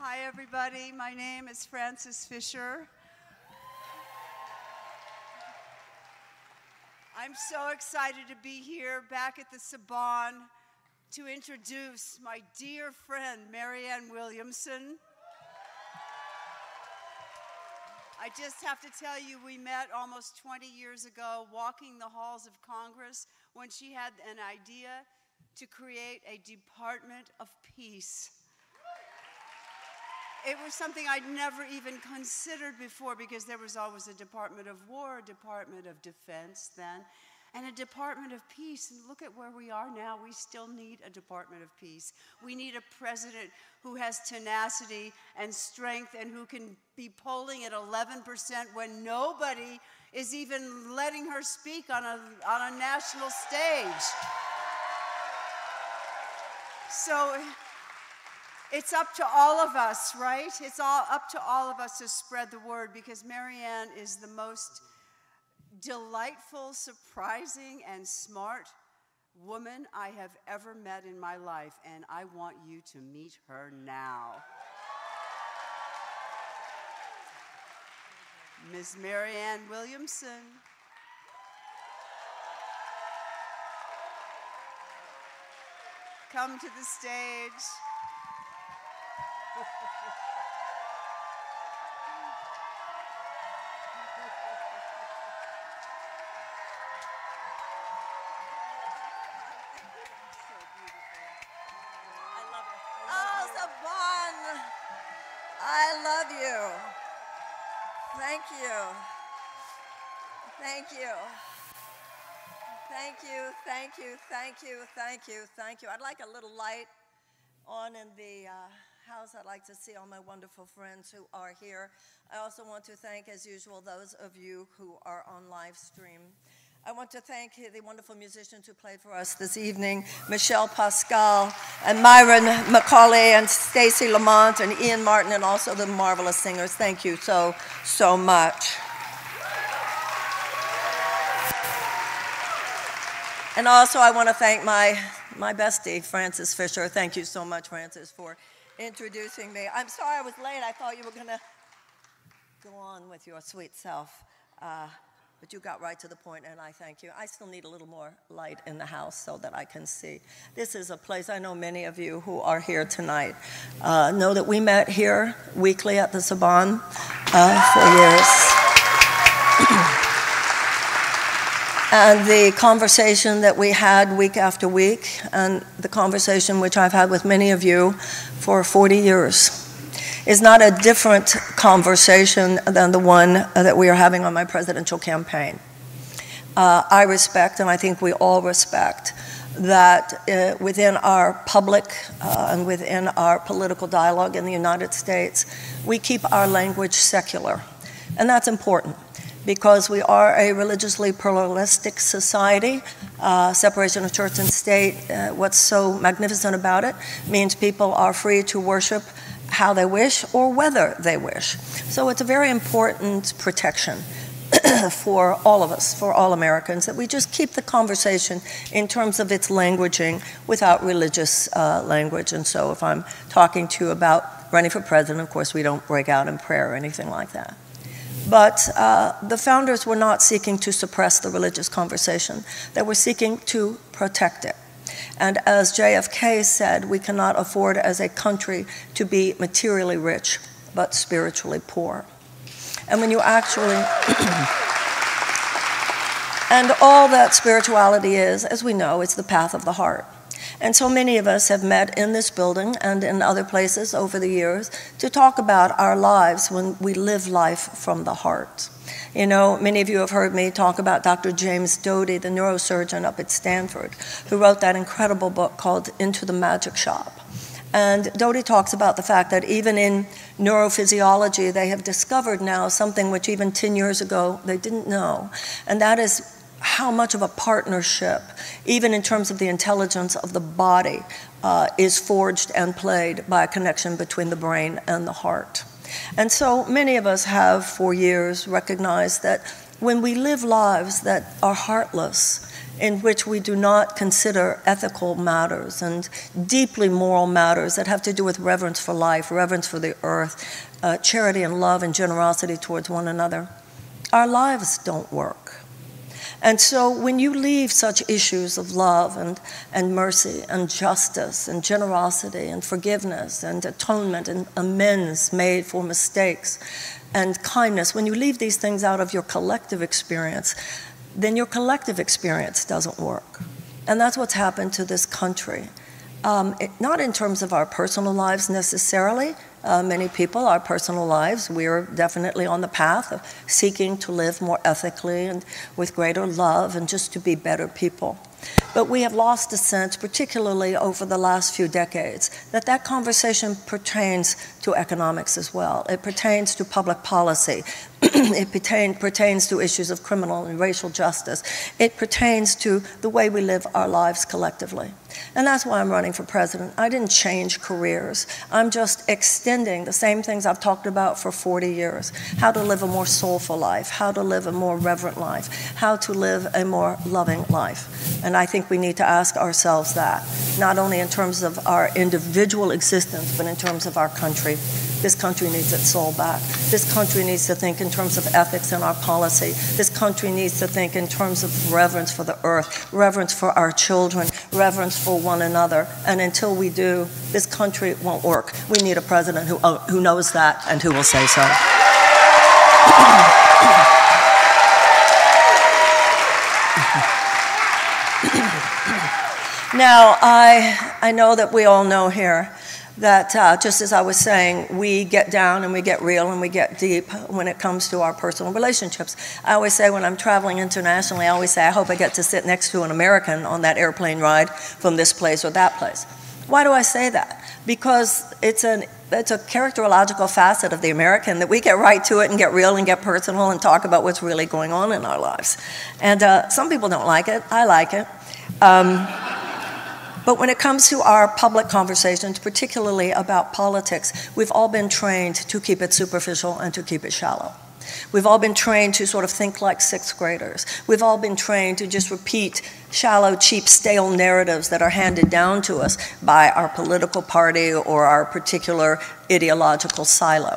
Hi, everybody. My name is Frances Fisher. I'm so excited to be here back at the Saban to introduce my dear friend, Marianne Williamson. I just have to tell you, we met almost 20 years ago walking the halls of Congress when she had an idea to create a Department of Peace. It was something I'd never even considered before because there was always a Department of War, a Department of Defense then, and a Department of Peace. And look at where we are now. We still need a Department of Peace. We need a president who has tenacity and strength and who can be polling at 11% when nobody is even letting her speak on a national stage. So it's up to all of us, right? It's all up to all of us to spread the word because Marianne is the most delightful, surprising, and smart woman I have ever met in my life, and I want you to meet her now. Ms. Marianne Williamson. Come to the stage. Oh, Saban, I love you. Thank you. Thank you. Thank you, thank you, thank you, thank you, thank you. I'd like a little light on in the house. I'd like to see all my wonderful friends who are here. I also want to thank, as usual, those of you who are on live stream. I want to thank the wonderful musicians who played for us this evening, Michelle Pascal and Myron McCauley and Stacy Lamont and Ian Martin and also the marvelous singers. Thank you so, so much. And also I want to thank my bestie, Frances Fisher. Thank you so much, Frances, for introducing me. I'm sorry I was late. I thought you were going to go on with your sweet self. But you got right to the point, and I thank you. I still need a little more light in the house so that I can see. This is a place, I know many of you who are here tonight know that we met here weekly at the Saban for years. And the conversation that we had week after week, and the conversation which I've had with many of you for 40 years, is not a different conversation than the one that we are having on my presidential campaign. I respect, and I think we all respect, that within our public and within our political dialogue in the United States, we keep our language secular. And that's important because we are a religiously pluralistic society. Separation of church and state, what's so magnificent about it means people are free to worship how they wish or whether they wish. So it's a very important protection for all of us, for all Americans, that we just keep the conversation in terms of its languaging without religious language. And so if I'm talking to you about running for president, of course we don't break out in prayer or anything like that. But the founders were not seeking to suppress the religious conversation. They were seeking to protect it. And as JFK said, we cannot afford as a country to be materially rich, but spiritually poor. And when you actually, and all that spirituality is, as we know, it's the path of the heart. And so many of us have met in this building and in other places over the years to talk about our lives when we live life from the heart. You know, many of you have heard me talk about Dr. James Doty, the neurosurgeon up at Stanford, who wrote that incredible book called Into the Magic Shop. And Doty talks about the fact that even in neurophysiology, they have discovered now something which even 10 years ago they didn't know, and that is how much of a partnership, even in terms of the intelligence of the body, is forged and played by a connection between the brain and the heart. And so many of us have for years recognized that when we live lives that are heartless, in which we do not consider ethical matters and deeply moral matters that have to do with reverence for life, reverence for the earth, charity and love and generosity towards one another, our lives don't work. And so when you leave such issues of love and mercy and justice and generosity and forgiveness and atonement and amends made for mistakes and kindness, when you leave these things out of your collective experience, then your collective experience doesn't work. And that's what's happened to this country. Not in terms of our personal lives necessarily. Many people, our personal lives, we're definitely on the path of seeking to live more ethically and with greater love and just to be better people. But we have lost a sense, particularly over the last few decades, that that conversation pertains to economics as well. It pertains to public policy. It pertains to issues of criminal and racial justice. It pertains to the way we live our lives collectively. And that's why I'm running for president. I didn't change careers. I'm just extending the same things I've talked about for 40 years. How to live a more soulful life, how to live a more reverent life, how to live a more loving life. And I think we need to ask ourselves that, not only in terms of our individual existence, but in terms of our country. This country needs its soul back. This country needs to think in terms of ethics in our policy. This country needs to think in terms of reverence for the earth, reverence for our children, reverence for one another. And until we do, this country won't work. We need a president who knows that and who will say so. Now, I know that we all know here that just as I was saying, we get down and we get real and we get deep when it comes to our personal relationships. I always say when I'm traveling internationally, I always say I hope I get to sit next to an American on that airplane ride from this place or that place. Why do I say that? Because it's a characterological facet of the American that we get right to it and get real and get personal and talk about what's really going on in our lives. And some people don't like it. I like it. But when it comes to our public conversations, particularly about politics, we've all been trained to keep it superficial and to keep it shallow. We've all been trained to sort of think like sixth graders. We've all been trained to just repeat shallow, cheap, stale narratives that are handed down to us by our political party or our particular ideological silo.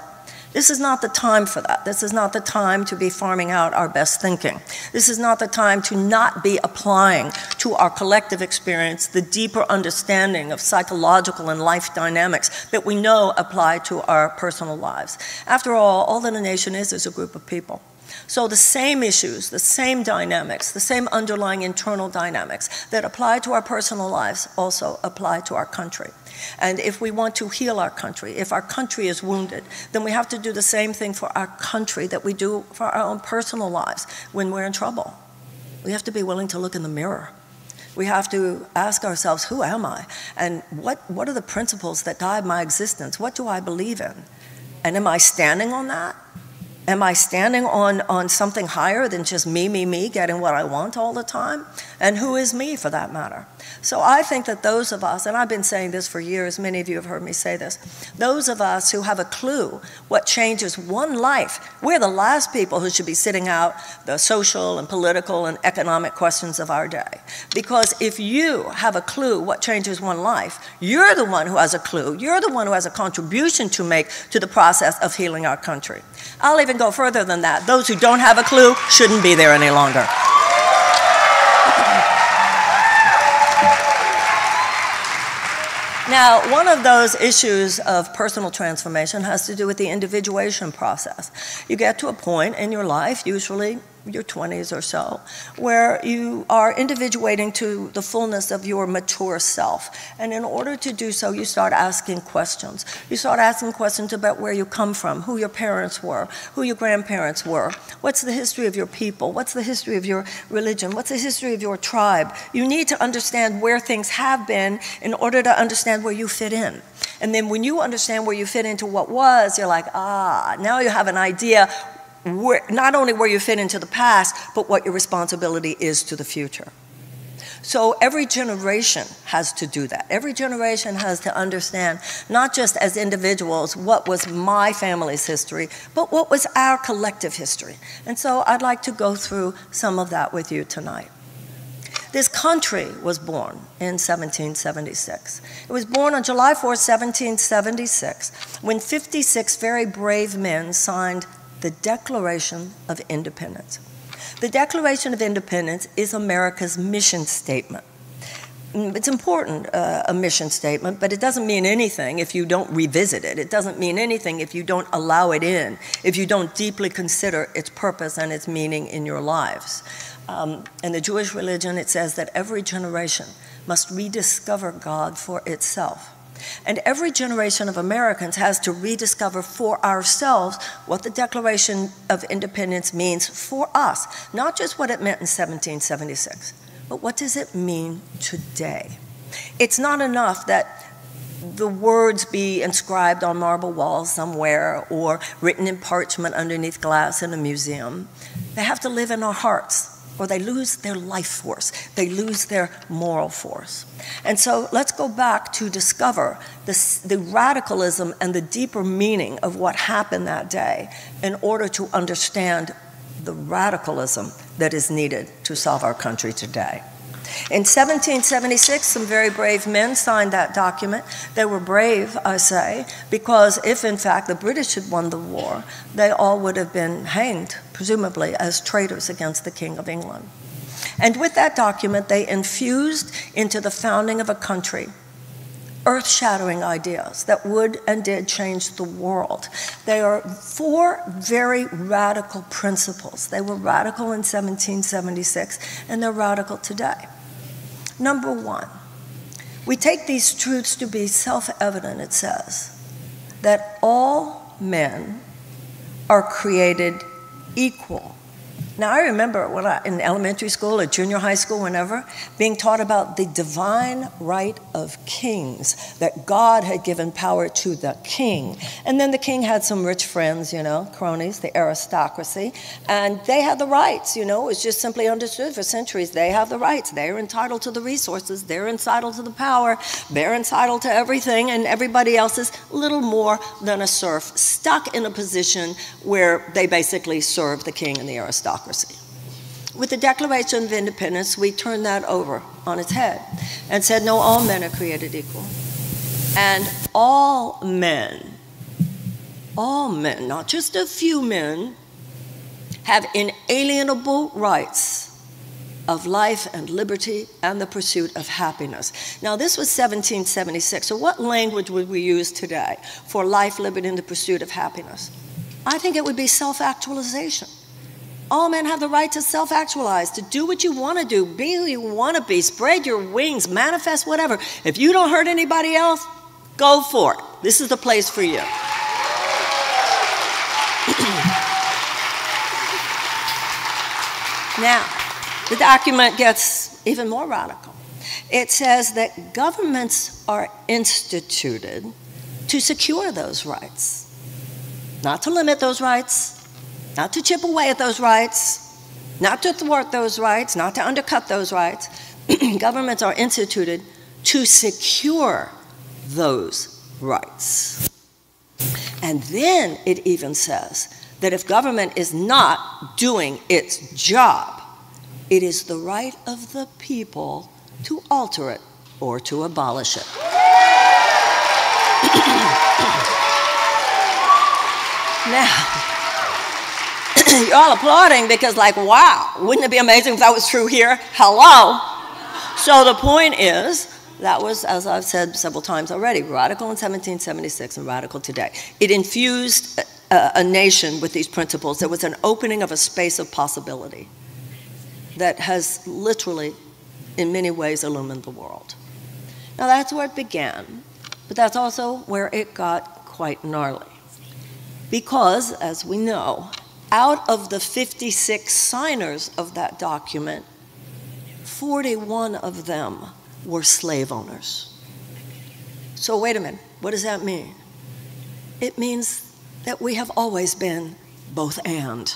This is not the time for that. This is not the time to be farming out our best thinking. This is not the time to not be applying to our collective experience the deeper understanding of psychological and life dynamics that we know apply to our personal lives. After all that a nation is a group of people. So the same issues, the same dynamics, the same underlying internal dynamics that apply to our personal lives also apply to our country. And if we want to heal our country, if our country is wounded, then we have to do the same thing for our country that we do for our own personal lives when we're in trouble. We have to be willing to look in the mirror. We have to ask ourselves, who am I? And what are the principles that guide my existence? What do I believe in? And am I standing on that? Am I standing on something higher than just me, getting what I want all the time? And who is me, for that matter? So I think that those of us, and I've been saying this for years, many of you have heard me say this, those of us who have a clue what changes one life, we're the last people who should be sitting out the social and political and economic questions of our day. Because if you have a clue what changes one life, you're the one who has a clue. You're the one who has a contribution to make to the process of healing our country. I'll even go further than that. Those who don't have a clue shouldn't be there any longer. Now, one of those issues of personal transformation has to do with the individuation process. You get to a point in your life, usually your 20s or so, where you are individuating to the fullness of your mature self. And in order to do so, you start asking questions. You start asking questions about where you come from, who your parents were, who your grandparents were, what's the history of your people, what's the history of your religion, what's the history of your tribe. You need to understand where things have been in order to understand where you fit in. And then when you understand where you fit into what was, you're like, now you have an idea not only where you fit into the past, but what your responsibility is to the future. So every generation has to do that. Every generation has to understand, not just as individuals, what was my family's history, but what was our collective history. And so I'd like to go through some of that with you tonight. This country was born in 1776. It was born on July 4, 1776, when 56 very brave men signed the Declaration of Independence. The Declaration of Independence is America's mission statement. It's important, a mission statement, but it doesn't mean anything if you don't revisit it. It doesn't mean anything if you don't allow it in, if you don't deeply consider its purpose and its meaning in your lives. In the Jewish religion, it says that every generation must rediscover God for itself. And every generation of Americans has to rediscover for ourselves what the Declaration of Independence means for us, not just what it meant in 1776. But what does it mean today? It's not enough that the words be inscribed on marble walls somewhere or written in parchment underneath glass in a museum. They have to live in our hearts, or they lose their life force. They lose their moral force. And so let's go back to discover the radicalism and the deeper meaning of what happened that day in order to understand the radicalism that is needed to solve our country today. In 1776, some very brave men signed that document. They were brave, I say, because if in fact the British had won the war, they all would have been hanged, presumably, as traitors against the King of England. And with that document, they infused into the founding of a country earth-shattering ideas that would and did change the world. They are 4 very radical principles. They were radical in 1776, and they're radical today. Number 1, we take these truths to be self-evident, it says, that all men are created equal. Now, I remember when in elementary school or junior high school, whenever, being taught about the divine right of kings, that God had given power to the king. And then the king had some rich friends, you know, cronies, the aristocracy, and they had the rights, you know. It's just simply understood for centuries. They have the rights. They're entitled to the resources. They're entitled to the power. They're entitled to everything, and everybody else is little more than a serf, stuck in a position where they basically serve the king and the aristocracy. With the Declaration of Independence, we turned that over on its head and said, no, all men are created equal. And all men, not just a few men, have inalienable rights of life and liberty and the pursuit of happiness. Now, this was 1776, so what language would we use today for life, liberty, and the pursuit of happiness? I think it would be self-actualization. All men have the right to self-actualize, to do what you want to do, be who you want to be, spread your wings, manifest whatever. If you don't hurt anybody else, go for it. This is the place for you. Now, the document gets even more radical. It says that governments are instituted to secure those rights, not to limit those rights, not to chip away at those rights, not to thwart those rights, not to undercut those rights. Governments are instituted to secure those rights. And then it even says that if government is not doing its job, it is the right of the people to alter it or to abolish it. Now, you're all applauding because, like, wow, wouldn't it be amazing if that was true here? Hello. So the point is, that was, as I've said several times already, radical in 1776 and radical today. It infused a nation with these principles. There was an opening of a space of possibility that has literally, in many ways, illumined the world. Now, that's where it began, but that's also where it got quite gnarly. Because, as we know, out of the 56 signers of that document, 41 of them were slave owners. So wait a minute, what does that mean? It means that we have always been both and.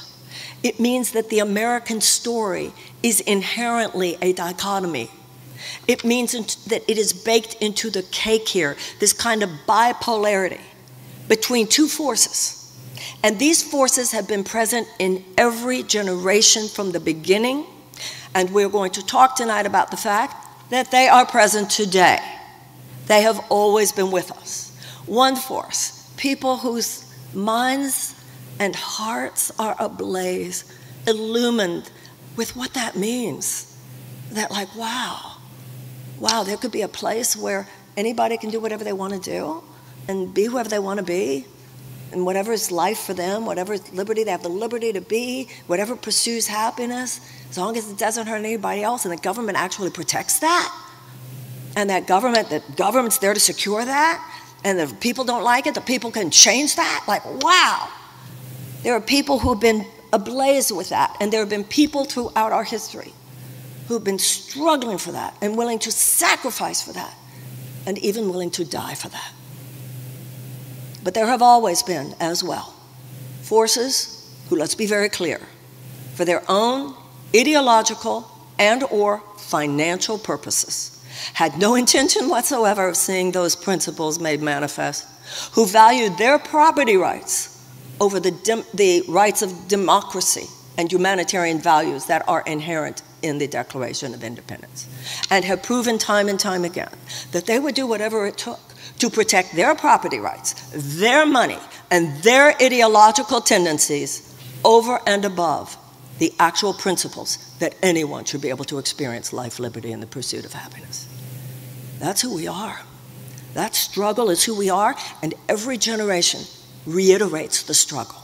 It means that the American story is inherently a dichotomy. It means that it is baked into the cake here, this kind of bipolarity between two forces. And these forces have been present in every generation from the beginning, And we're going to talk tonight about the fact that they are present today. They have always been with us. One force, people whose minds and hearts are ablaze, illumined with what that means. That like, wow, there could be a place where anybody can do whatever they want to do and be whoever they want to be, and whatever is life for them, whatever is liberty, they have the liberty to be, whatever pursues happiness, as long as it doesn't hurt anybody else, and the government actually protects that, and the government's there to secure that, and if people don't like it, the people can change that. Like, wow. There are people who have been ablaze with that, and there have been people throughout our history who have been struggling for that and willing to sacrifice for that, and even willing to die for that. But there have always been, as well, forces who, let's be very clear, for their own ideological and or financial purposes, had no intention whatsoever of seeing those principles made manifest, who valued their property rights over the rights of democracy and humanitarian values that are inherent in the Declaration of Independence, and have proven time and time again that they would do whatever it took to protect their property rights, their money, and their ideological tendencies over and above the actual principles that anyone should be able to experience life, liberty, and the pursuit of happiness. That's who we are. That struggle is who we are, and every generation reiterates the struggle.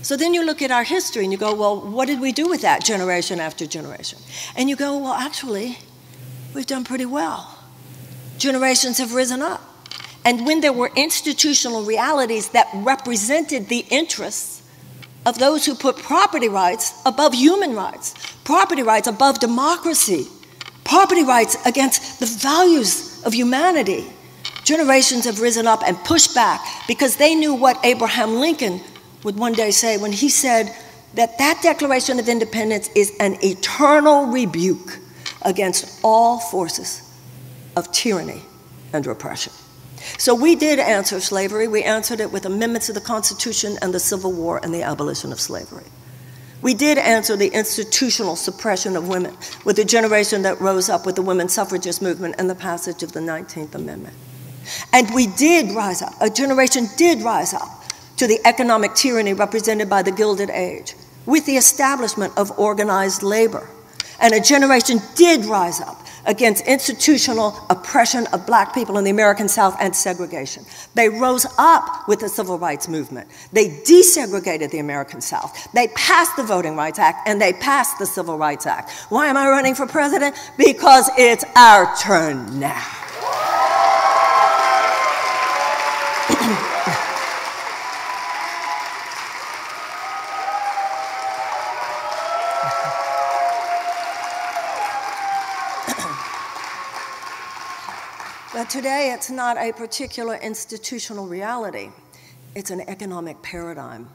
So then you look at our history and you go, well, what did we do with that generation after generation? And you go, well, actually, we've done pretty well. Generations have risen up. And when there were institutional realities that represented the interests of those who put property rights above human rights, property rights above democracy, property rights against the values of humanity, generations have risen up and pushed back because they knew what Abraham Lincoln would one day say when he said that that Declaration of Independence is an eternal rebuke against all forces of tyranny and repression. So we did answer slavery. We answered it with amendments to the Constitution and the Civil War and the abolition of slavery. We did answer the institutional suppression of women with the generation that rose up with the women's suffragist movement and the passage of the 19th Amendment. And we did rise up, a generation did rise up to the economic tyranny represented by the Gilded Age with the establishment of organized labor. And a generation did rise up against institutional oppression of black people in the American South and segregation. They rose up with the Civil Rights Movement. They desegregated the American South. They passed the Voting Rights Act and they passed the Civil Rights Act. Why am I running for president? Because it's our turn now. But today, it's not a particular institutional reality. It's an economic paradigm.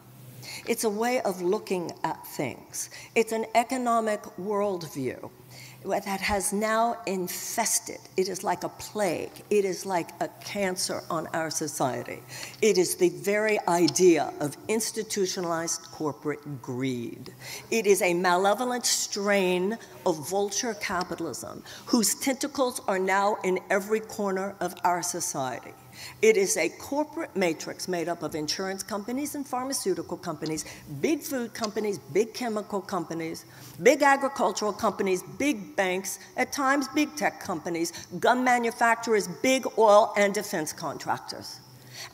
It's a way of looking at things. It's an economic worldview that has now infested. It is like a plague. It is like a cancer on our society. It is the very idea of institutionalized corporate greed. It is a malevolent strain of vulture capitalism whose tentacles are now in every corner of our society. It is a corporate matrix made up of insurance companies and pharmaceutical companies, big food companies, big chemical companies, big agricultural companies, big banks, at times big tech companies, gun manufacturers, big oil and defense contractors.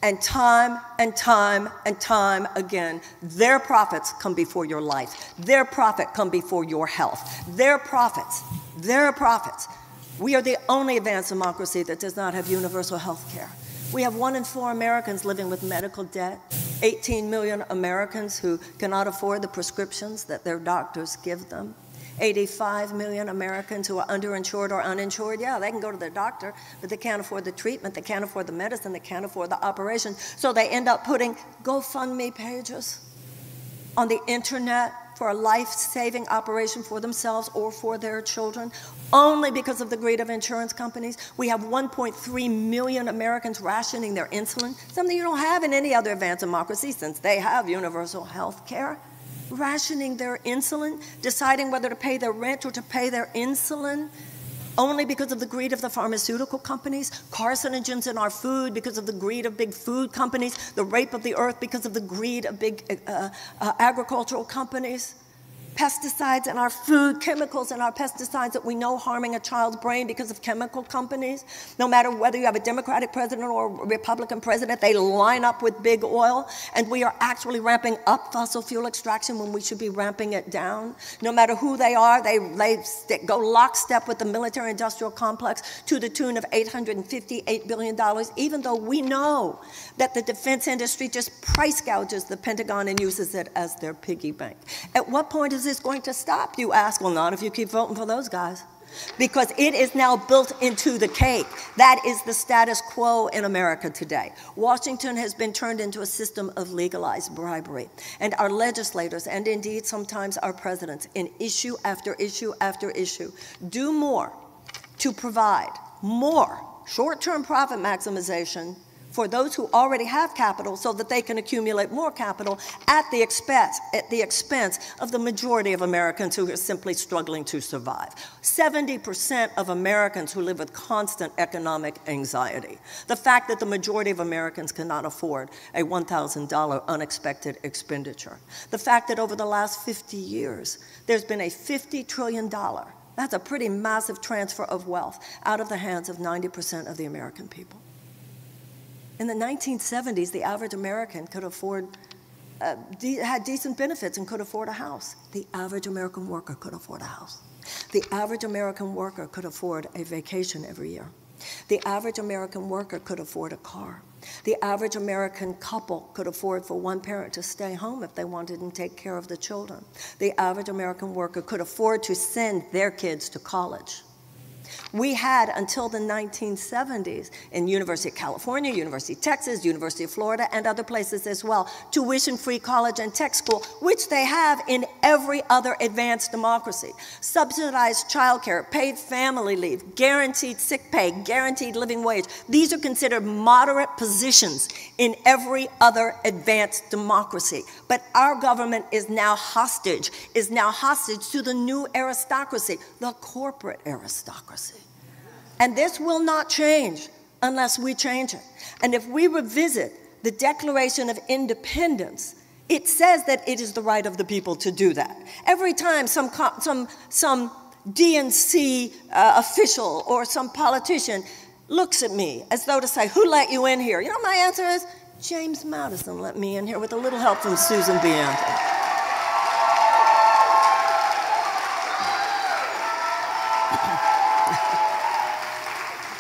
And time and time and time again, their profits come before your life. Their profit come before your health. Their profits. We are the only advanced democracy that does not have universal health care. We have 1 in 4 Americans living with medical debt, 18 million Americans who cannot afford the prescriptions that their doctors give them, 85 million Americans who are underinsured or uninsured. Yeah, they can go to their doctor, but they can't afford the treatment, they can't afford the medicine, they can't afford the operation, so they end up putting GoFundMe pages on the internet for a life-saving operation for themselves or for their children, only because of the greed of insurance companies. We have 1.3 million Americans rationing their insulin, something you don't have in any other advanced democracy since they have universal health care. rationing their insulin, deciding whether to pay their rent or to pay their insulin, only because of the greed of the pharmaceutical companies, carcinogens in our food because of the greed of big food companies, the rape of the earth because of the greed of big agricultural companies, pesticides in our food, chemicals in our pesticides that we know harming a child's brain because of chemical companies. No matter whether you have a Democratic president or a Republican president, they line up with big oil, and we are actually ramping up fossil fuel extraction when we should be ramping it down. No matter who they are, they go lockstep with the military-industrial complex to the tune of $858 billion, even though we know that the defense industry just price gouges the Pentagon and uses it as their piggy bank. At what point is this going to stop, you ask? Well, not if you keep voting for those guys, because it is now built into the cake. That is the status quo in America today. Washington has been turned into a system of legalized bribery, and our legislators, and indeed sometimes our presidents, in issue after issue after issue, do more to provide more short-term profit maximization for those who already have capital so that they can accumulate more capital at the expense of the majority of Americans who are simply struggling to survive. 70% of Americans who live with constant economic anxiety. The fact that the majority of Americans cannot afford a $1,000 unexpected expenditure. The fact that over the last 50 years, there's been a $50 trillion, that's a pretty massive transfer of wealth, out of the hands of 90% of the American people. In the 1970s, the average American could afford, had decent benefits and could afford a house. The average American worker could afford a house. The average American worker could afford a vacation every year. The average American worker could afford a car. The average American couple could afford for one parent to stay home if they wanted and take care of the children. The average American worker could afford to send their kids to college. We had, until the 1970s, in University of California, University of Texas, University of Florida, and other places as well, tuition-free college and tech school, which they have in every other advanced democracy. Subsidized childcare, paid family leave, guaranteed sick pay, guaranteed living wage. These are considered moderate positions in every other advanced democracy. But our government is now hostage to the new aristocracy, the corporate aristocracy. And this will not change unless we change it. And if we revisit the Declaration of Independence, it says that it is the right of the people to do that. Every time some DNC official or some politician looks at me as though to say, who let you in here? You know what my answer is? James Madison let me in here with a little help from Susan B. Anthony.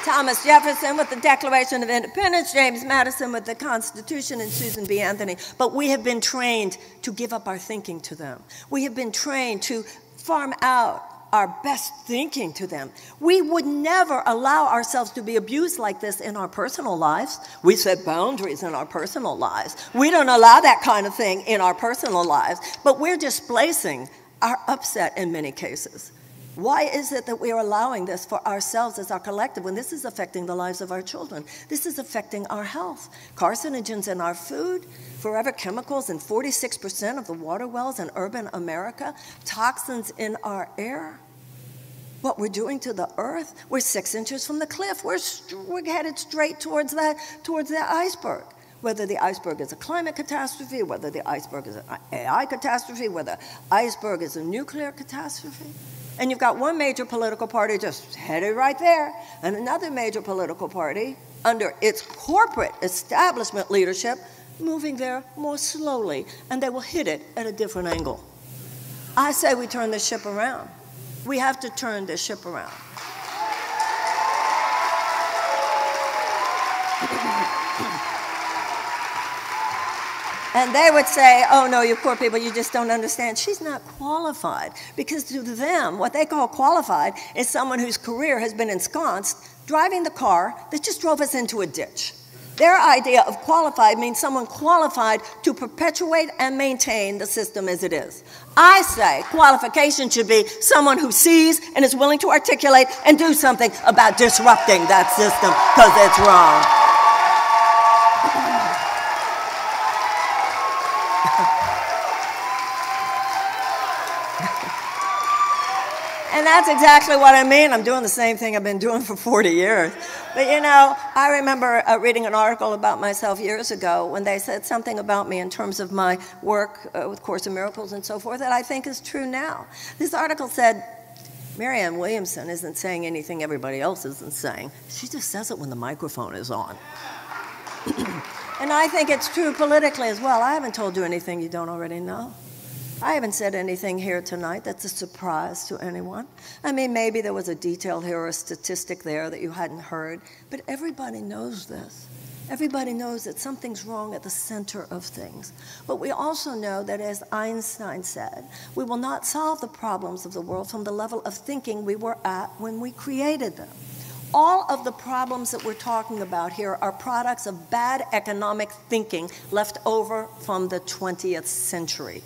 Thomas Jefferson with the Declaration of Independence, James Madison with the Constitution, and Susan B. Anthony. But we have been trained to give up our thinking to them. We have been trained to farm out our best thinking to them. We would never allow ourselves to be abused like this in our personal lives. We set boundaries in our personal lives. We don't allow that kind of thing in our personal lives, but we're displacing our upset in many cases. Why is it that we are allowing this for ourselves as our collective when this is affecting the lives of our children? This is affecting our health. Carcinogens in our food, forever chemicals in 46% of the water wells in urban America, toxins in our air. What we're doing to the earth, we're 6 inches from the cliff. We're headed straight towards the iceberg. Whether the iceberg is a climate catastrophe, whether the iceberg is an AI catastrophe, whether the iceberg is a nuclear catastrophe. And you've got one major political party just headed right there, and another major political party, under its corporate establishment leadership, moving there more slowly, and they will hit it at a different angle. I say we turn this ship around. We have to turn this ship around. And they would say, oh no, you poor people, you just don't understand. She's not qualified. Because to them, what they call qualified is someone whose career has been ensconced driving the car that just drove us into a ditch. Their idea of qualified means someone qualified to perpetuate and maintain the system as it is. I say qualification should be someone who sees and is willing to articulate and do something about disrupting that system because it's wrong. that's exactly what I mean. I'm doing the same thing I've been doing for 40 years. But you know, I remember reading an article about myself years ago when they said something about me in terms of my work with Course in Miracles and so forth that I think is true now. This article said, Marianne Williamson isn't saying anything everybody else isn't saying. She just says it when the microphone is on. And I think it's true politically as well. I haven't told you anything you don't already know. I haven't said anything here tonight that's a surprise to anyone. I mean, maybe there was a detail here or a statistic there that you hadn't heard, but everybody knows this. Everybody knows that something's wrong at the center of things. But we also know that, as Einstein said, we will not solve the problems of the world from the level of thinking we were at when we created them. All of the problems that we're talking about here are products of bad economic thinking left over from the 20th century.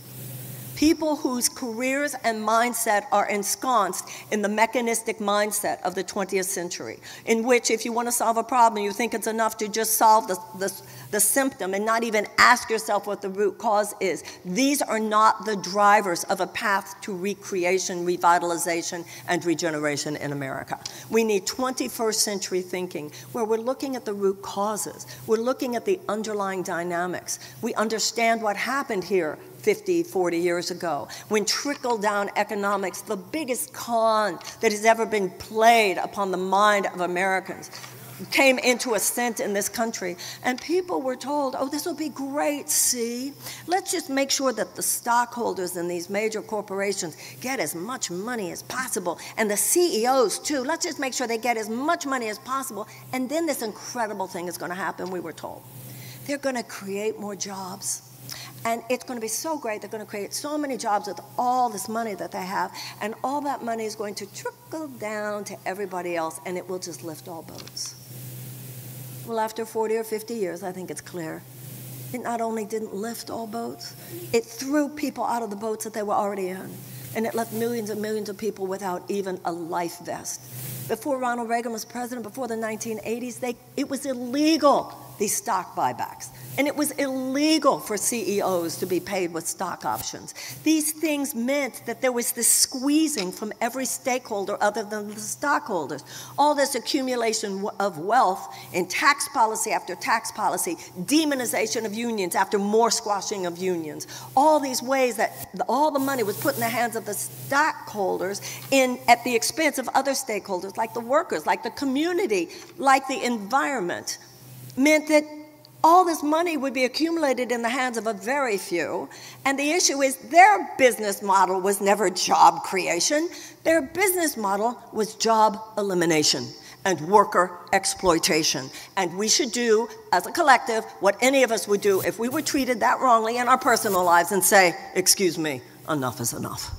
People whose careers and mindset are ensconced in the mechanistic mindset of the 20th century, in which if you want to solve a problem, you think it's enough to just solve the symptom and not even ask yourself what the root cause is. These are not the drivers of a path to recreation, revitalization, and regeneration in America. We need 21st century thinking where we're looking at the root causes. We're looking at the underlying dynamics. We understand what happened here 50, 40 years ago, when trickle-down economics, the biggest con that has ever been played upon the mind of Americans, came into ascent in this country. And people were told, oh, this will be great, see? Let's just make sure that the stockholders in these major corporations get as much money as possible, and the CEOs too. Let's just make sure they get as much money as possible. And then this incredible thing is going to happen, we were told. They're going to create more jobs. And it's going to be so great. They're going to create so many jobs with all this money that they have. And all that money is going to trickle down to everybody else, and it will just lift all boats. Well, after 40 or 50 years, I think it's clear. It not only didn't lift all boats, it threw people out of the boats that they were already in. And it left millions and millions of people without even a life vest. Before Ronald Reagan was president, before the 1980s, it was illegal, these stock buybacks. And it was illegal for CEOs to be paid with stock options. These things meant that there was this squeezing from every stakeholder other than the stockholders. All this accumulation of wealth in tax policy after tax policy, demonization of unions after more squashing of unions. All these ways that all the money was put in the hands of the stockholders at the expense of other stakeholders, like the workers, like the community, like the environment, meant that all this money would be accumulated in the hands of a very few, and the issue is their business model was never job creation. Their business model was job elimination and worker exploitation. And we should do, as a collective, what any of us would do if we were treated that wrongly in our personal lives and say, excuse me, enough is enough.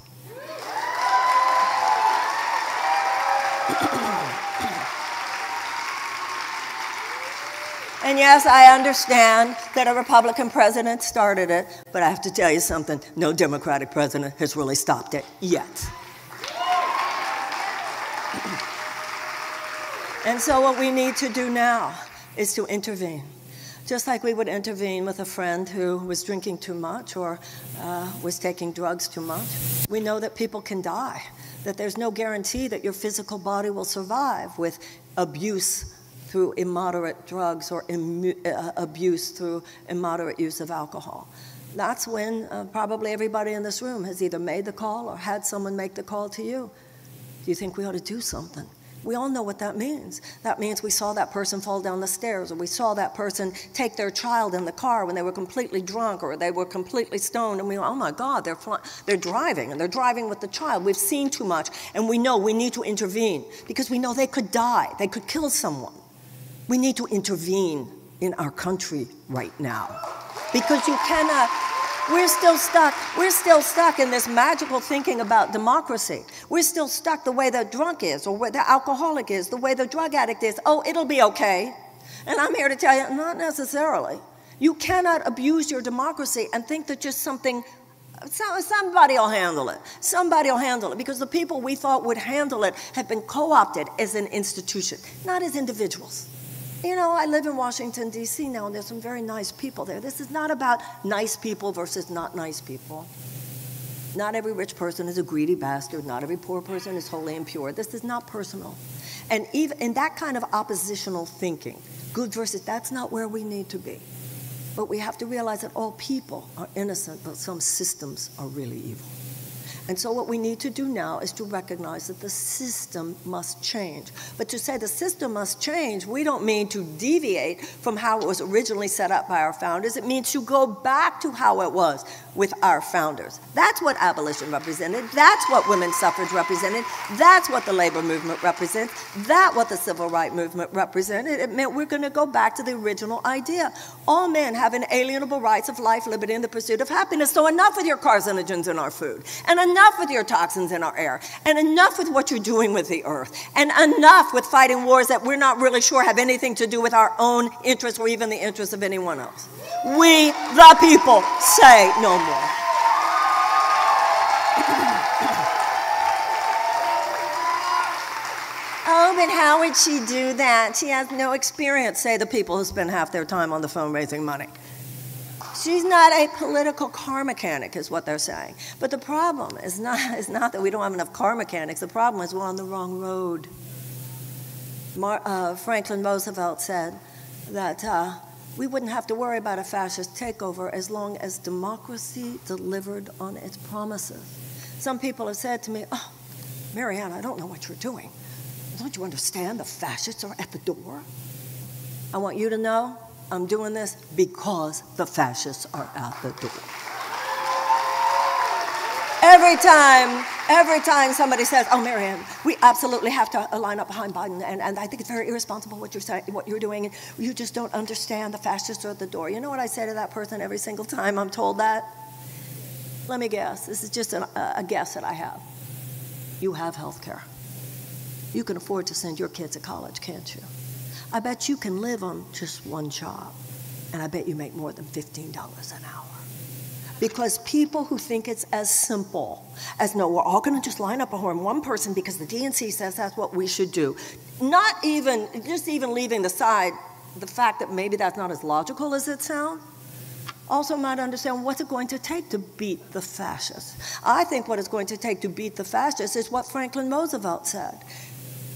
And yes, I understand that a Republican president started it, but I have to tell you something, no Democratic president has really stopped it yet. And so what we need to do now is to intervene. Just like we would intervene with a friend who was drinking too much or was taking drugs too much. We know that people can die, that there's no guarantee that your physical body will survive with abuse through immoderate drugs or abuse through immoderate use of alcohol. That's when probably everybody in this room has either made the call or had someone make the call to you. Do you think we ought to do something? We all know what that means. That means we saw that person fall down the stairs, or we saw that person take their child in the car when they were completely drunk or they were completely stoned, and we go, oh my God, they're driving, and they're driving with the child. We've seen too much, and we know we need to intervene because we know they could die. They could kill someone. We need to intervene in our country right now because you cannot. We're still stuck in this magical thinking about democracy. We're still stuck the way the drunk is, or where the alcoholic is, the way the drug addict is. Oh, it'll be okay. And I'm here to tell you, not necessarily. You cannot abuse your democracy and think that just somebody will handle it. Somebody will handle it, because the people we thought would handle it have been co-opted as an institution, not as individuals. You know, I live in Washington, D.C. now, and there's some very nice people there. This is not about nice people versus not nice people. Not every rich person is a greedy bastard. Not every poor person is wholly impure. This is not personal. And even in that kind of oppositional thinking, good versus, that's not where we need to be. But we have to realize that all people are innocent, but some systems are really evil. And so what we need to do now is to recognize that the system must change. But to say the system must change, we don't mean to deviate from how it was originally set up by our founders. It means to go back to how it was with our founders. That's what abolition represented. That's what women's suffrage represented. That's what the labor movement represents. That's what the civil rights movement represented. It meant we're going to go back to the original idea. All men have inalienable rights of life, liberty, and the pursuit of happiness. So enough with your carcinogens in our food, and enough with your toxins in our air, and enough with what you're doing with the earth, and enough with fighting wars that we're not really sure have anything to do with our own interests or even the interests of anyone else. We, the people, say no more. Oh, but how would she do that? She has no experience, say the people who spend half their time on the phone raising money. She's not a political car mechanic, is what they're saying. But the problem is not that we don't have enough car mechanics. The problem is we're on the wrong road. Franklin Roosevelt said that we wouldn't have to worry about a fascist takeover as long as democracy delivered on its promises. Some people have said to me, oh, Marianne, I don't know what you're doing. Don't you understand? The fascists are at the door. I want you to know I'm doing this because the fascists are at the door. Every time somebody says, oh, Marianne, we absolutely have to line up behind Biden, and I think it's very irresponsible what you're doing, and you just don't understand the fascists are at the door. You know what I say to that person every single time I'm told that? Let me guess. This is just a guess that I have. You have health care. You can afford to send your kids to college, can't you? I bet you can live on just one job, and I bet you make more than $15 an hour. Because people who think it's as simple as, no, we're all going to just line up behind one person because the DNC says that's what we should do, just even leaving aside the fact that maybe that's not as logical as it sounds, also might understand what's it going to take to beat the fascists. I think what it's going to take to beat the fascists is what Franklin Roosevelt said.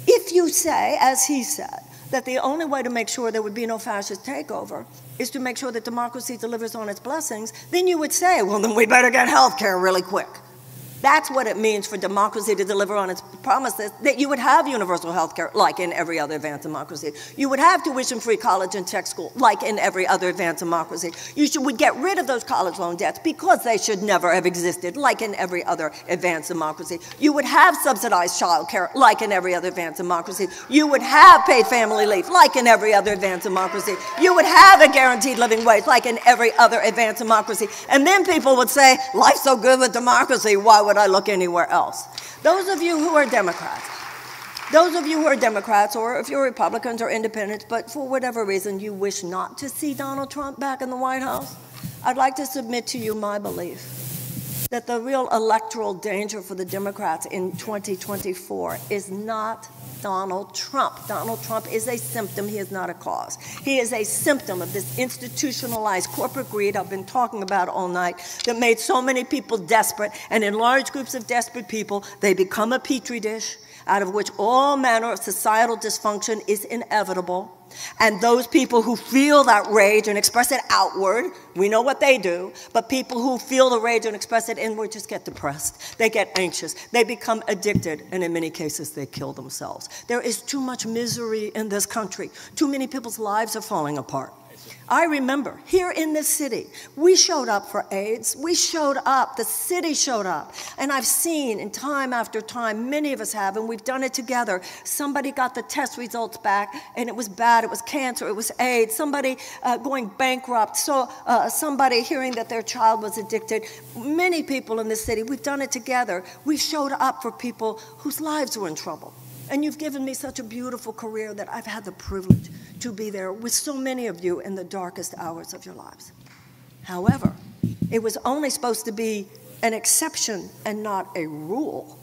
If you say, as he said, that the only way to make sure there would be no fascist takeover is to make sure that democracy delivers on its blessings, then you would say, well, then we better get health care really quick. That's what it means for democracy to deliver on its promises, that you would have universal health care like in every other advanced democracy. You would have tuition-free college and tech school like in every other advanced democracy. Would get rid of those college loan debts because they should never have existed like in every other advanced democracy. You would have subsidized child care like in every other advanced democracy. You would have paid family leave like in every other advanced democracy. You would have a guaranteed living wage like in every other advanced democracy. And then people would say, life's so good with democracy, why would I look anywhere else? Those of you who are Democrats, or if you're Republicans or independents, but for whatever reason you wish not to see Donald Trump back in the White House, I'd like to submit to you my belief that the real electoral danger for the Democrats in 2024 is not Donald Trump. Donald Trump is a symptom, he is not a cause. He is a symptom of this institutionalized corporate greed I've been talking about all night that made so many people desperate, and in large groups of desperate people, they become a petri dish out of which all manner of societal dysfunction is inevitable. And those people who feel that rage and express it outward, we know what they do, but people who feel the rage and express it inward just get depressed. They get anxious. They become addicted, and in many cases, they kill themselves. There is too much misery in this country. Too many people's lives are falling apart. I remember here in this city, we showed up for AIDS. We showed up. The city showed up. And I've seen in time after time, many of us have, and we've done it together. Somebody got the test results back, and it was bad. It was cancer. It was AIDS. Somebody going bankrupt. So somebody hearing that their child was addicted. Many people in this city, we've done it together. We showed up for people whose lives were in trouble. And you've given me such a beautiful career that I've had the privilege to be there with so many of you in the darkest hours of your lives. However, it was only supposed to be an exception and not a rule.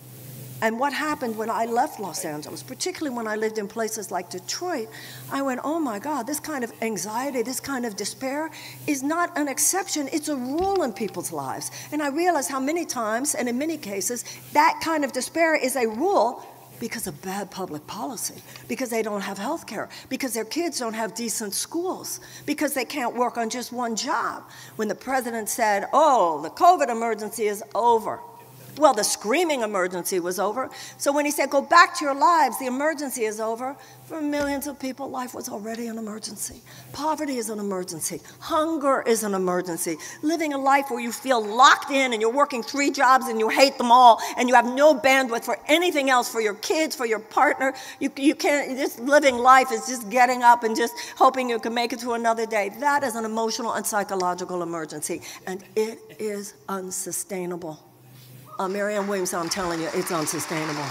And what happened when I left Los Angeles, particularly when I lived in places like Detroit, I went, oh my God, this kind of anxiety, this kind of despair is not an exception, it's a rule in people's lives. And I realized how many times, and in many cases, that kind of despair is a rule because of bad public policy, because they don't have health care, because their kids don't have decent schools, because they can't work on just one job. When the president said, oh, the COVID emergency is over, well, the screaming emergency was over. So when he said, go back to your lives, the emergency is over, for millions of people, life was already an emergency. Poverty is an emergency. Hunger is an emergency. Living a life where you feel locked in and you're working 3 jobs and you hate them all and you have no bandwidth for anything else, for your kids, for your partner. You can't, just living life is just getting up and just hoping you can make it through another day. That is an emotional and psychological emergency, and it is unsustainable. Marianne Williamson, I'm telling you, it's unsustainable.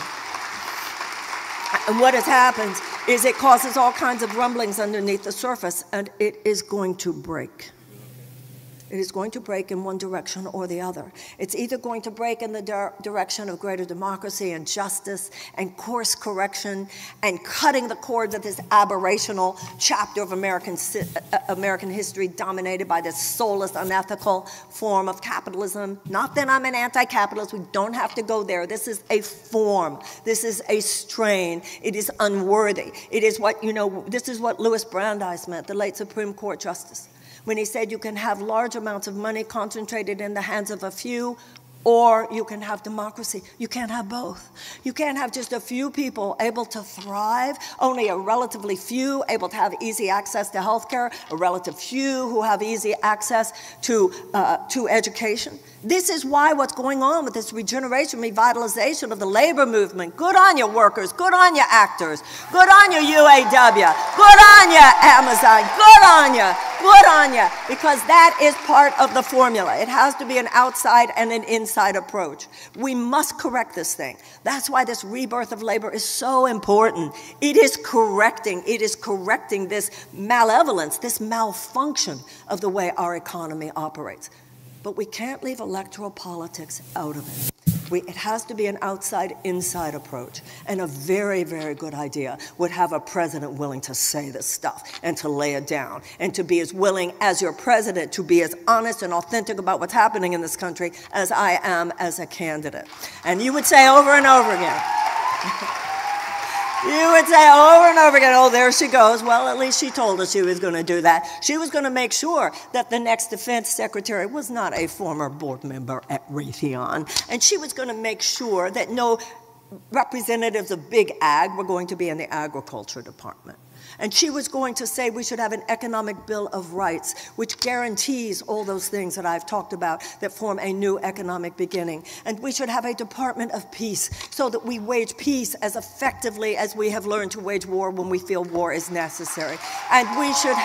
And what has happened is it causes all kinds of rumblings underneath the surface, and it is going to break. It is going to break in one direction or the other. It's either going to break in the direction of greater democracy and justice and course correction and cutting the cords of this aberrational chapter of American history dominated by this soulless, unethical form of capitalism. Not that I'm an anti-capitalist. We don't have to go there. This is a form. This is a strain. It is unworthy. It is what, this is what Louis Brandeis meant, the late Supreme Court Justice, when he said you can have large amounts of money concentrated in the hands of a few, or you can have democracy. You can't have both. You can't have just a few people able to thrive, only a relatively few able to have easy access to health care, a relative few who have easy access to education. This is why what's going on with this regeneration, revitalization of the labor movement, good on you workers, good on you actors, good on you UAW, good on you Amazon, good on you, good on you, because that is part of the formula. It has to be an outside and an inside approach. We must correct this thing. That's why this rebirth of labor is so important. It is correcting this malevolence, this malfunction of the way our economy operates. But we can't leave electoral politics out of it. It has to be an outside-inside approach. And a very, very good idea would have a president willing to say this stuff and to lay it down and to be as willing as your president to be as honest and authentic about what's happening in this country as I am as a candidate. And you would say over and over again, you would say over and over again, oh, there she goes. Well, at least she told us she was going to do that. She was going to make sure that the next defense secretary was not a former board member at Raytheon. And she was going to make sure that no representatives of big ag were going to be in the agriculture department. And she was going to say we should have an economic bill of rights, which guarantees all those things that I've talked about that form a new economic beginning. And we should have a Department of Peace so that we wage peace as effectively as we have learned to wage war when we feel war is necessary. And we should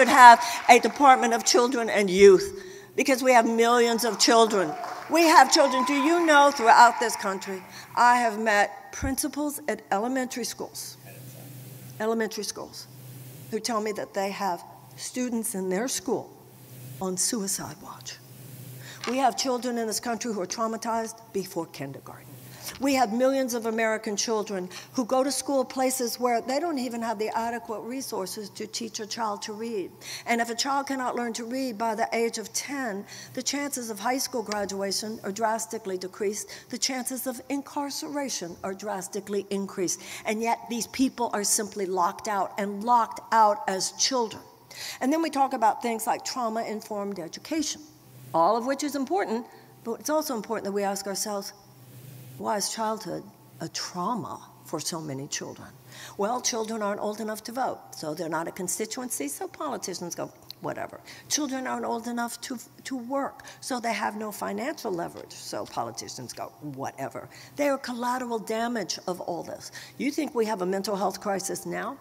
have a Department of Children and Youth, because we have millions of children. We have children. Do you know, throughout this country, I have met principals at elementary schools who tell me that they have students in their school on suicide watch. We have children in this country who are traumatized before kindergarten. We have millions of American children who go to school places where they don't even have the adequate resources to teach a child to read. And if a child cannot learn to read by the age of 10, the chances of high school graduation are drastically decreased. The chances of incarceration are drastically increased. And yet these people are simply locked out, and locked out as children. And then we talk about things like trauma-informed education, all of which is important, but it's also important that we ask ourselves, why is childhood a trauma for so many children? Well, children aren't old enough to vote, so they're not a constituency, so politicians go, whatever. Children aren't old enough to work, so they have no financial leverage, so politicians go, whatever. They are collateral damage of all this. You think we have a mental health crisis now?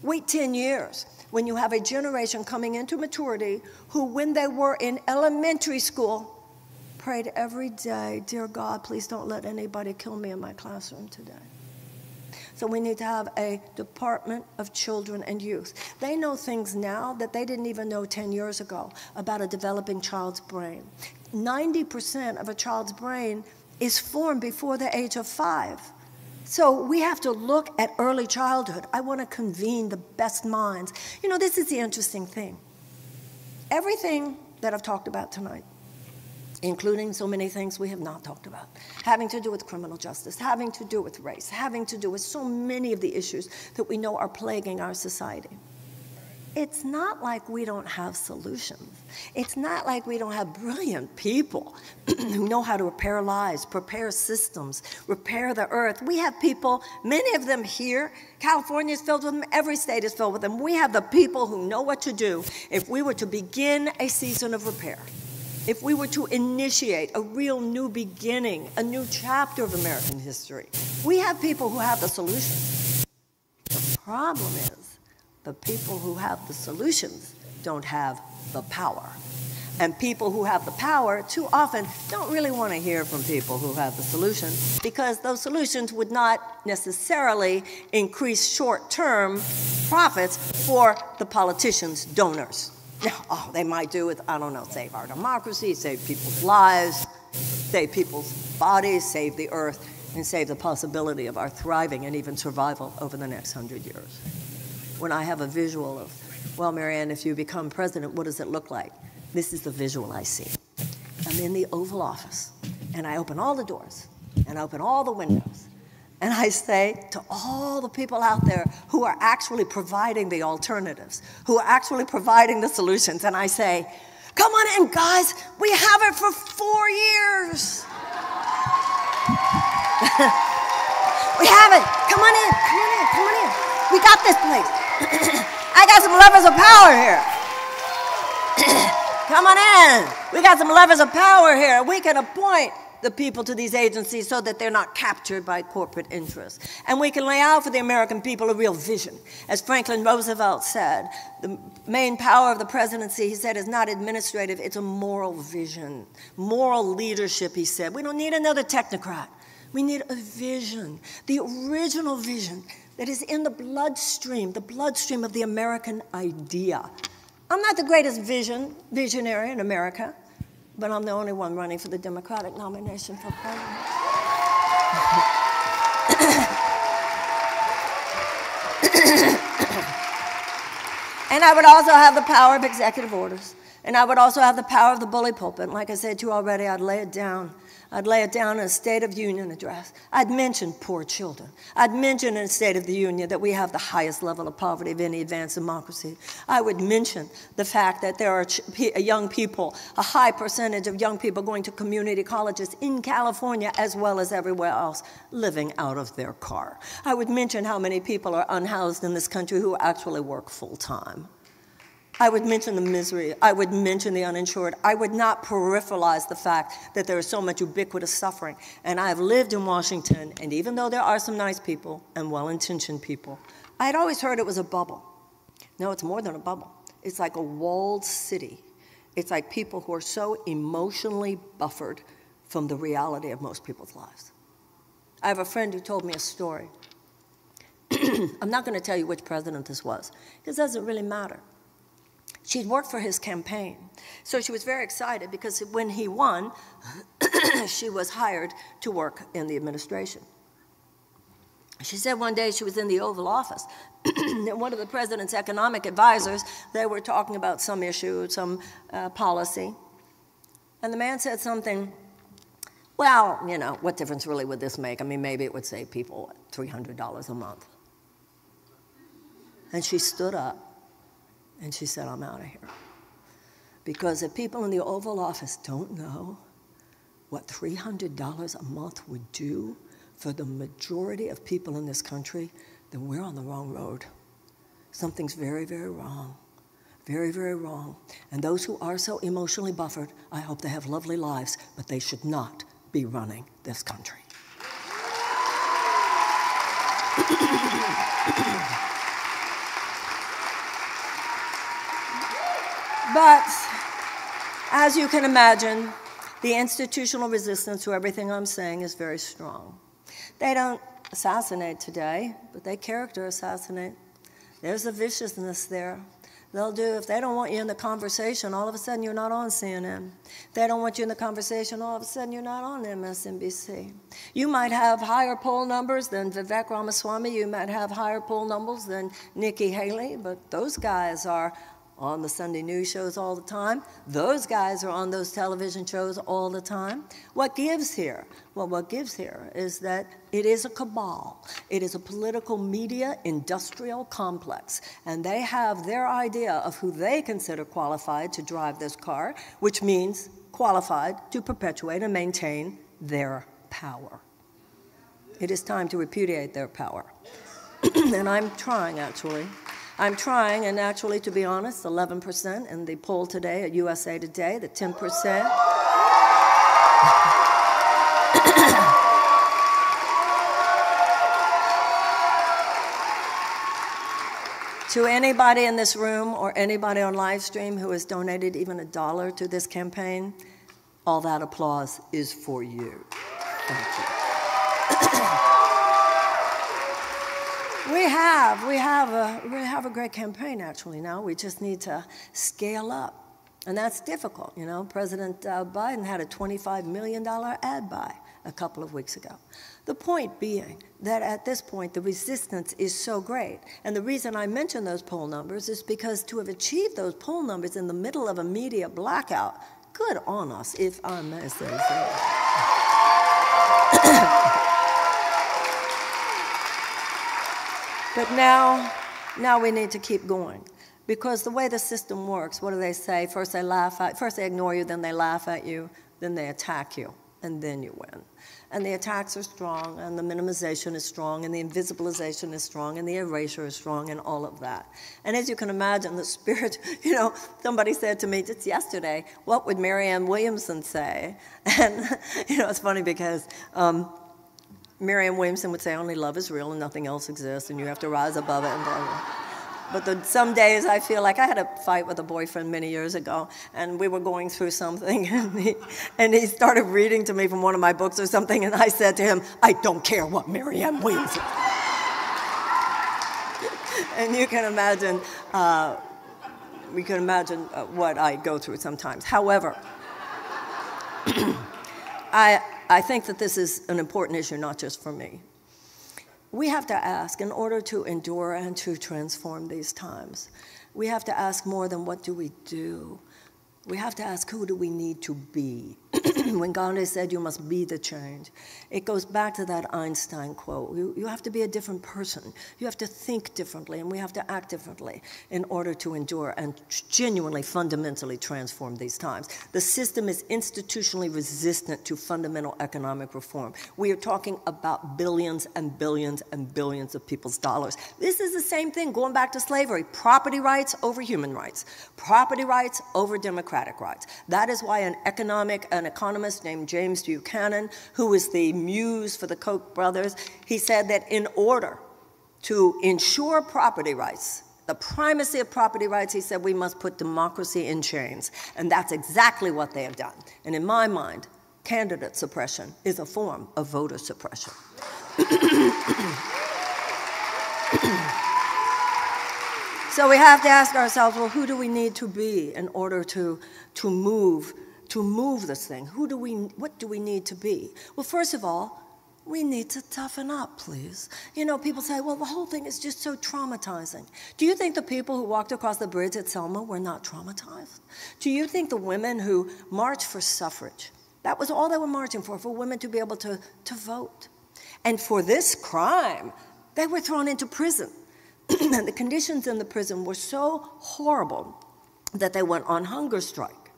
Wait 10 years when you have a generation coming into maturity who, when they were in elementary school, prayed every day, dear God, please don't let anybody kill me in my classroom today. So we need to have a Department of Children and Youth. They know things now that they didn't even know 10 years ago about a developing child's brain. 90% of a child's brain is formed before the age of 5. So we have to look at early childhood. I want to convene the best minds. You know, this is the interesting thing. Everything that I've talked about tonight, including so many things we have not talked about, having to do with criminal justice, having to do with race, having to do with so many of the issues that we know are plaguing our society. It's not like we don't have solutions. It's not like we don't have brilliant people who know how to repair lives, prepare systems, repair the earth. We have people, many of them here. California is filled with them. Every state is filled with them. We have the people who know what to do if we were to begin a season of repair. If we were to initiate a real new beginning, a new chapter of American history. We have people who have the solutions. The problem is, the people who have the solutions don't have the power. And people who have the power too often don't really want to hear from people who have the solutions, because those solutions would not necessarily increase short-term profits for the politicians' donors. Now, they might do it, I don't know, save our democracy, save people's lives, save people's bodies, save the earth, and save the possibility of our thriving and even survival over the next 100 years. When I have a visual of, well, Marianne, if you become president, what does it look like? This is the visual I see. I'm in the Oval Office, and I open all the doors, and I open all the windows, and I say to all the people out there who are actually providing the alternatives, who are actually providing the solutions, and I say, come on in, guys, we have it for 4 years. We have it, come on in, come on in, come on in. We got this place. I got some levers of power here. Come on in. We got some levers of power here. We can appoint the people to these agencies so that they're not captured by corporate interests. And we can lay out for the American people a real vision. As Franklin Roosevelt said, the main power of the presidency, he said, is not administrative, it's a moral vision. Moral leadership, he said. We don't need another technocrat. We need a vision, the original vision that is in the bloodstream of the American idea. I'm not the greatest visionary in America, but I'm the only one running for the Democratic nomination for president. And I would also have the power of executive orders. And I would also have the power of the bully pulpit. And like I said to you already, I'd lay it down. I'd lay it down in a State of the Union address. I'd mention poor children. I'd mention in a State of the Union that we have the highest level of poverty of any advanced democracy. I would mention the fact that there are young people, a high percentage of young people going to community colleges in California as well as everywhere else, living out of their car. I would mention how many people are unhoused in this country who actually work full-time. I would mention the misery. I would mention the uninsured. I would not peripheralize the fact that there is so much ubiquitous suffering. And I have lived in Washington, and even though there are some nice people and well-intentioned people, I had always heard it was a bubble. No, it's more than a bubble. It's like a walled city. It's like people who are so emotionally buffered from the reality of most people's lives. I have a friend who told me a story. I'm not going to tell you which president this was, because it doesn't really matter. She'd worked for his campaign. So she was very excited because when he won, she was hired to work in the administration. She said one day she was in the Oval Office, and one of the president's economic advisors, they were talking about some issue, some policy. And the man said something, well, you know, what difference really would this make? I mean, maybe it would save people $300 a month. And she stood up. And she said, I'm out of here. Because if people in the Oval Office don't know what $300 a month would do for the majority of people in this country, then we're on the wrong road. Something's very, very wrong. Very, very wrong. And those who are so emotionally buffered, I hope they have lovely lives, but they should not be running this country. But, as you can imagine, the institutional resistance to everything I'm saying is very strong. They don't assassinate today, but they character assassinate. There's a viciousness there. They'll do, if they don't want you in the conversation, all of a sudden you're not on CNN. If they don't want you in the conversation, all of a sudden you're not on MSNBC. You might have higher poll numbers than Vivek Ramaswamy. You might have higher poll numbers than Nikki Haley, but those guys are on the Sunday news shows all the time. Those guys are on those television shows all the time. What gives here? Well, what gives here is that it is a cabal. It is a political media industrial complex, and they have their idea of who they consider qualified to drive this car, which means qualified to perpetuate and maintain their power. It is time to repudiate their power. And I'm trying, actually. I'm trying, and actually, to be honest, 11% in the poll today at USA Today, the 10%. To anybody in this room or anybody on live stream who has donated even $1 to this campaign, all that applause is for you. Thank you. We have a great campaign actually now. We just need to scale up, and that's difficult. You know, President Biden had a $25 million ad buy a couple of weeks ago. The point being that at this point the resistance is so great, and the reason I mention those poll numbers is because to have achieved those poll numbers in the middle of a media blackout, good on us, if I may say so. But now we need to keep going, because the way the system works, what do they say? First they ignore you, then they laugh at you, then they attack you, and then you win. And the attacks are strong, and the minimization is strong, and the invisibilization is strong, and the erasure is strong, and all of that. And as you can imagine, the spirit, you know, somebody said to me just yesterday, what would Marianne Williamson say? And, you know, it's funny because Marianne Williamson would say only love is real and nothing else exists, and you have to rise above it and blah, blah. But some days I feel like I had a fight with a boyfriend many years ago, and we were going through something, and he started reading to me from one of my books or something, and I said to him, I don't care what Marianne Williamson. And you can imagine, what I go through sometimes. However, I think that this is an important issue, not just for me. We have to ask, in order to endure and to transform these times, we have to ask more than what do we do. We have to ask, who do we need to be? When Gandhi said you must be the change, it goes back to that Einstein quote. You have to be a different person. You have to think differently, and we have to act differently in order to endure and genuinely, fundamentally transform these times. The system is institutionally resistant to fundamental economic reform. We are talking about billions and billions and billions of people's dollars. This is the same thing going back to slavery. Property rights over human rights. Property rights over democratic rights. That is why an economist named James Buchanan, who was the muse for the Koch brothers, he said that in order to ensure property rights, the primacy of property rights, he said we must put democracy in chains. And that's exactly what they have done. And in my mind, candidate suppression is a form of voter suppression. So we have to ask ourselves, well, who do we need to be in order to move this thing? What do we need to be? Well, first of all, we need to toughen up, please. You know, people say, well, the whole thing is just so traumatizing. Do you think the people who walked across the bridge at Selma were not traumatized? Do you think the women who marched for suffrage, that was all they were marching for women to be able to vote? And for this crime, they were thrown into prison. And the conditions in the prison were so horrible that they went on hunger strike.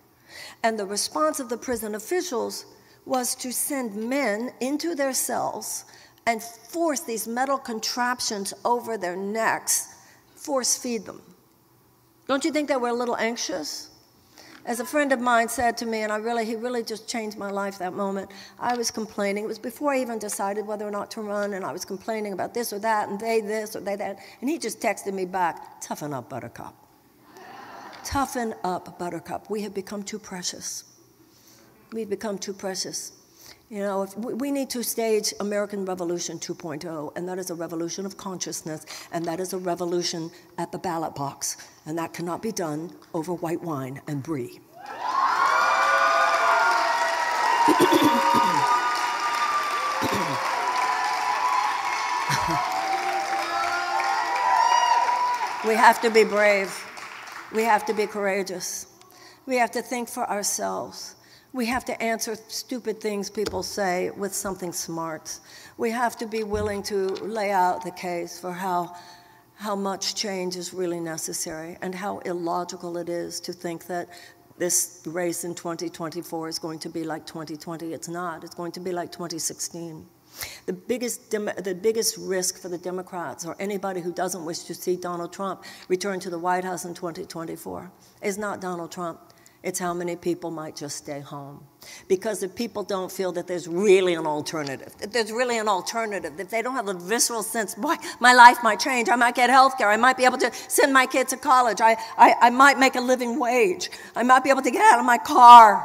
And the response of the prison officials was to send men into their cells and force these metal contraptions over their necks, force feed them. Don't you think they were a little anxious? As a friend of mine said to me, and he really just changed my life that moment, I was complaining. It was before I even decided whether or not to run, and I was complaining about this or that, and they this or they that, and he just texted me back, toughen up, Buttercup. Toughen up, Buttercup. We have become too precious. We've become too precious. You know, we need to stage American Revolution 2.0, and that is a revolution of consciousness, and that is a revolution at the ballot box, and that cannot be done over white wine and brie. We have to be brave. We have to be courageous. We have to think for ourselves. We have to answer stupid things people say with something smart. We have to be willing to lay out the case for how much change is really necessary and how illogical it is to think that this race in 2024 is going to be like 2020. It's not. It's going to be like 2016. The biggest risk for the Democrats or anybody who doesn't wish to see Donald Trump return to the White House in 2024 is not Donald Trump. It's how many people might just stay home. Because if people don't feel that there's really an alternative, if there's really an alternative, if they don't have a visceral sense, boy, my life might change, I might get health care, I might be able to send my kids to college, I might make a living wage, I might be able to get out of my car.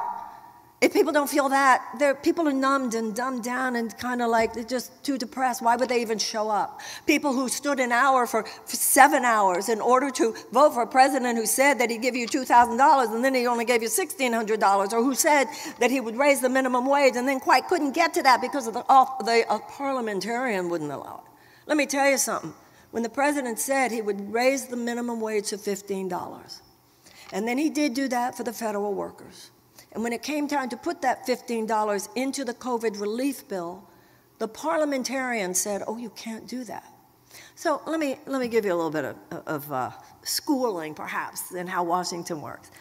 If people don't feel that, people are numbed and dumbed down and kind of like they're just too depressed. Why would they even show up? People who stood an hour for 7 hours in order to vote for a president who said that he'd give you $2,000 and then he only gave you $1,600, or who said that he would raise the minimum wage and then quite couldn't get to that because of the parliamentarian wouldn't allow it. Let me tell you something. When the president said he would raise the minimum wage to $15, and then he did do that for the federal workers. And when it came time to put that $15 into the COVID relief bill, the parliamentarian said, oh, you can't do that. So let me give you a little bit of schooling, perhaps, in how Washington works.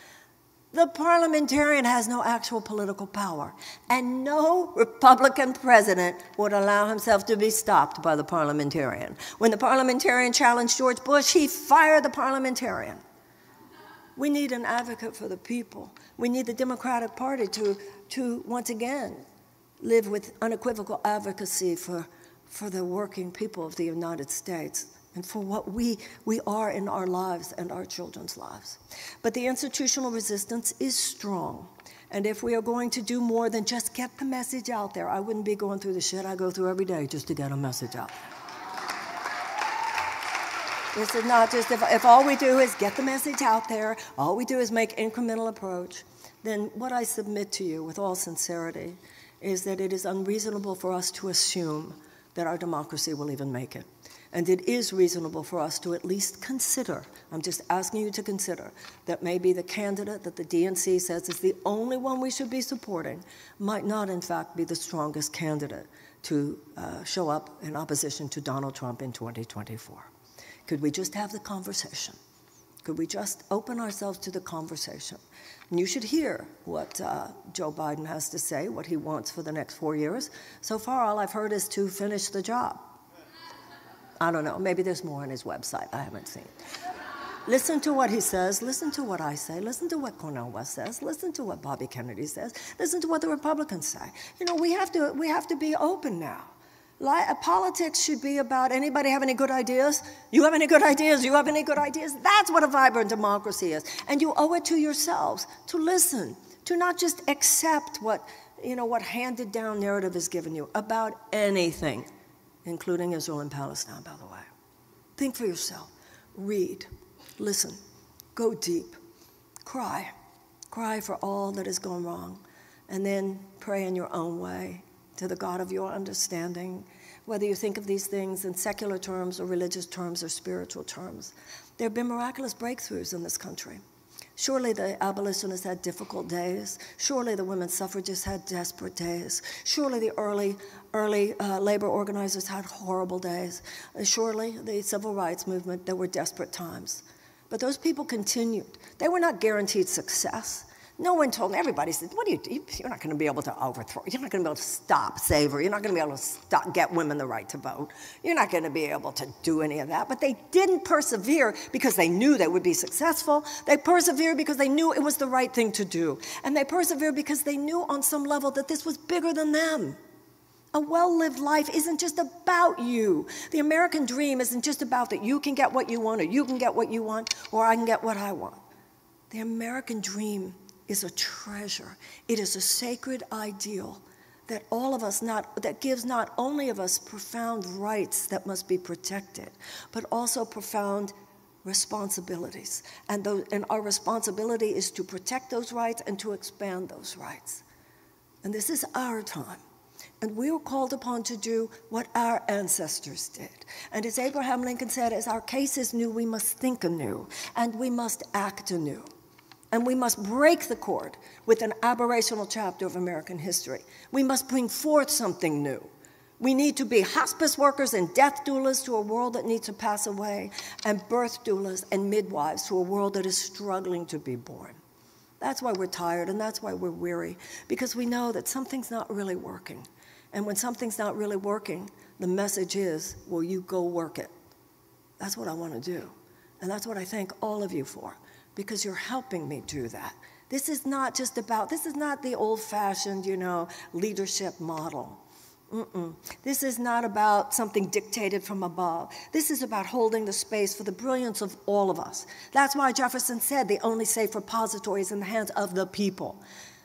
The parliamentarian has no actual political power, and no Republican president would allow himself to be stopped by the parliamentarian. When the parliamentarian challenged George Bush, he fired the parliamentarian. We need an advocate for the people. We need the Democratic Party to once again, live with unequivocal advocacy for the working people of the United States and for what we are in our lives and our children's lives. But the institutional resistance is strong. And if we are going to do more than just get the message out there, I wouldn't be going through the shit I go through every day just to get a message out there. This is not just if all we do is get the message out there, all we do is make incremental approach, then what I submit to you with all sincerity is that it is unreasonable for us to assume that our democracy will even make it. And it is reasonable for us to at least consider, I'm just asking you to consider, that maybe the candidate that the DNC says is the only one we should be supporting might not in fact be the strongest candidate to show up in opposition to Donald Trump in 2024. Could we just have the conversation? Could we just open ourselves to the conversation? And you should hear what Joe Biden has to say, what he wants for the next 4 years. So far, all I've heard is to finish the job. I don't know. Maybe there's more on his website I haven't seen. Listen to what he says. Listen to what I say. Listen to what Cornel West says. Listen to what Bobby Kennedy says. Listen to what the Republicans say. You know, we have to be open now. Politics should be about anybody have any good ideas? You have any good ideas? You have any good ideas? That's what a vibrant democracy is. And you owe it to yourselves to listen, to not just accept what handed down narrative is given you about anything, including Israel and Palestine, by the way. Think for yourself. Read. Listen. Go deep. Cry. Cry for all that has gone wrong. And then pray in your own way to the God of your understanding, whether you think of these things in secular terms or religious terms or spiritual terms. There have been miraculous breakthroughs in this country. Surely the abolitionists had difficult days. Surely the women's suffragists had desperate days. Surely the early labor organizers had horrible days. Surely the civil rights movement, there were desperate times. But those people continued. They were not guaranteed success. No one told me. Everybody said, what do you do? You're not going to be able to overthrow. You're not going to be able to stop slavery. You're not going to be able to get women the right to vote. You're not going to be able to do any of that. But they didn't persevere because they knew they would be successful. They persevered because they knew it was the right thing to do. And they persevered because they knew on some level that this was bigger than them. A well-lived life isn't just about you. The American dream isn't just about that you can get what you want, or you can get what you want, or I can get what I want. The American dream is a treasure. It is a sacred ideal that all of us that gives not only of us profound rights that must be protected, but also profound responsibilities. And our responsibility is to protect those rights and to expand those rights. And this is our time. And we were called upon to do what our ancestors did. And as Abraham Lincoln said, as our case is new, we must think anew, and we must act anew. And we must break the cord with an aberrational chapter of American history. We must bring forth something new. We need to be hospice workers and death doulas to a world that needs to pass away, and birth doulas and midwives to a world that is struggling to be born. That's why we're tired, and that's why we're weary, because we know that something's not really working. And when something's not really working, the message is, well, you go work it. That's what I want to do. And that's what I thank all of you for, because you're helping me do that. This is not the old-fashioned, leadership model. This is not about something dictated from above. This is about holding the space for the brilliance of all of us. That's why Jefferson said the only safe repository is in the hands of the people.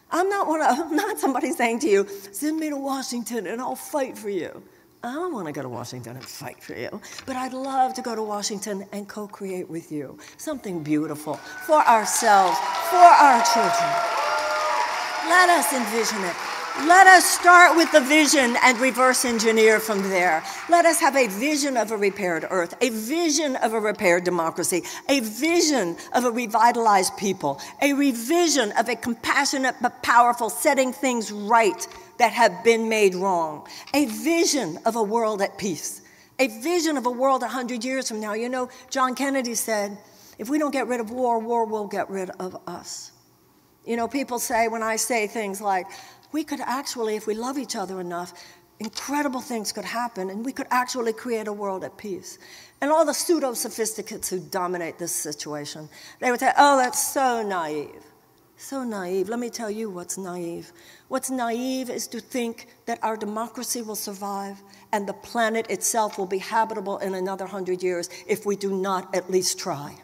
I'm not somebody saying to you, send me to Washington and I'll fight for you. I don't want to go to Washington and fight for you, but I'd love to go to Washington and co-create with you something beautiful for ourselves, for our children. Let us envision it. Let us start with the vision and reverse engineer from there. Let us have a vision of a repaired earth, a vision of a repaired democracy, a vision of a revitalized people, a revision of a compassionate but powerful setting things right that have been made wrong, a vision of a world at peace, a vision of a world 100 years from now. John Kennedy said, if we don't get rid of war, war will get rid of us. People say, when I say things like, we could actually, if we love each other enough, incredible things could happen, and we could actually create a world at peace. And all the pseudo-sophisticates who dominate this situation, they would say, oh, that's so naive. So naive. Let me tell you what's naive. What's naive is to think that our democracy will survive and the planet itself will be habitable in another 100 years if we do not at least try.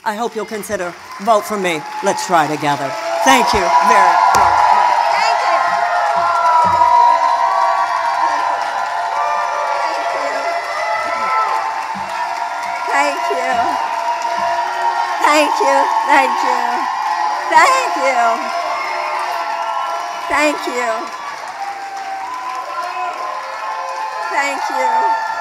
I hope you'll consider, vote for me. Let's try together. Thank you very much. Thank you. Thank you. Thank you. Thank you. Thank you. Thank you.